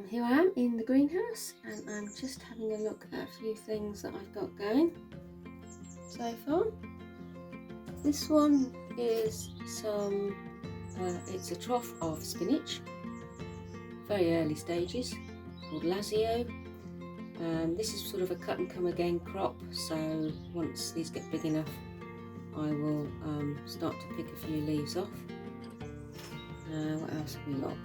Here I am in the greenhouse, and I'm just having a look at a few things that I've got going so far. This one is it's a trough of spinach, very early stages, called Lazio. This is sort of a cut and come again crop, so once these get big enough I will start to pick a few leaves off. What else have we got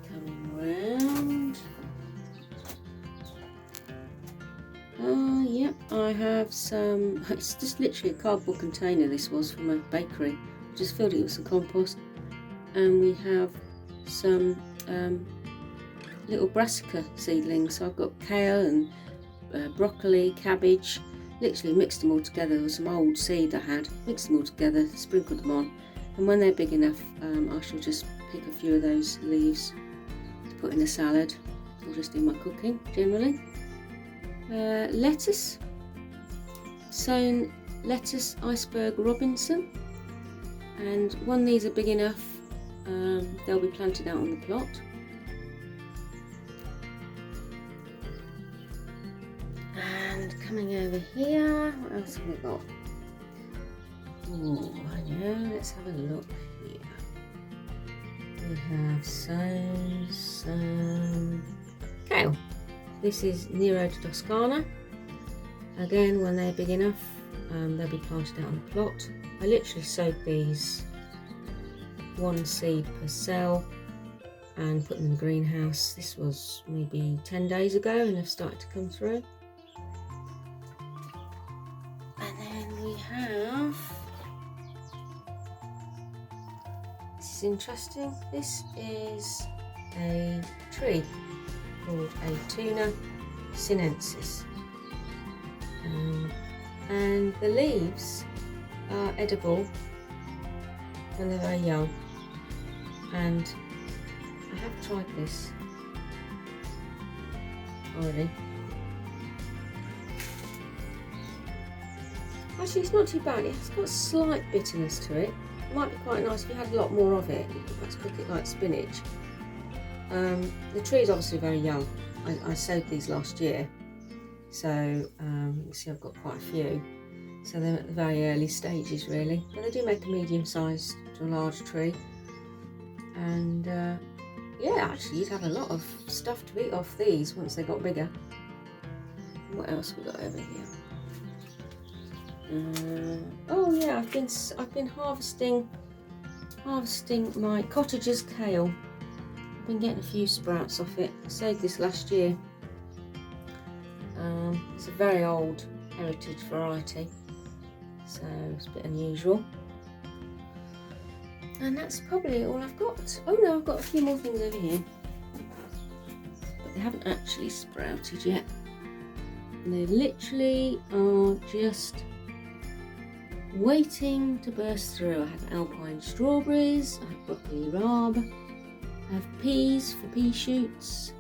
coming round? Yep, I have some, it's just literally a cardboard container, this was from a bakery. I just filled it with some compost, and we have some little brassica seedlings. So I've got kale and broccoli, cabbage, literally mixed them all together. There was some old seed I had, mixed them all together, sprinkled them on, and when they're big enough I shall just pick a few of those leaves to put in a salad or just in my cooking generally. Lettuce, sown lettuce iceberg Robinson, and when these are big enough they'll be planted out on the plot. And coming over here, what else have we got? Oh, I know, let's have a look here. We have some kale. This is Nero de Toscana. Again, when they're big enough, they'll be planted out on the plot. I literally sowed these one seed per cell and put them in the greenhouse. This was maybe 10 days ago and they've started to come through. And then we have, this is interesting, this is a tree called a Tuna sinensis, and the leaves are edible when they're very young, and I have tried this already. Actually, it's not too bad. It's got a slight bitterness to it. It might be quite nice if you had a lot more of it. You could perhaps cook it like spinach. The tree is obviously very young. I sowed these last year, so you can see I've got quite a few. So they're at the very early stages really, but they do make a medium-sized to a large tree. And yeah, actually you'd have a lot of stuff to eat off these once they got bigger. What else have we got over here? Oh yeah, I've been harvesting my cottager's kale. I've been getting a few sprouts off it. I sowed this last year. It's a very old heritage variety, so it's a bit unusual. And that's probably all I've got. Oh no, I've got a few more things over here, but they haven't actually sprouted yet. And they literally are just waiting to burst through. I have alpine strawberries, I have broccoli rhubarb, I have peas for pea shoots,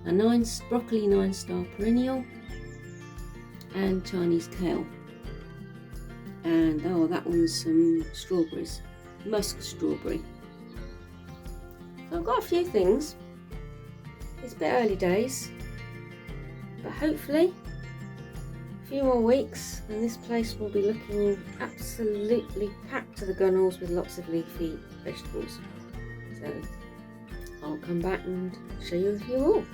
a broccoli 9-star perennial, and Chinese kale. And oh, that one's some strawberries, musk strawberry. So I've got a few things. It's a bit early days, but hopefully a few more weeks and this place will be looking absolutely packed to the gunnels with lots of leafy vegetables. So I'll come back and show you a few more.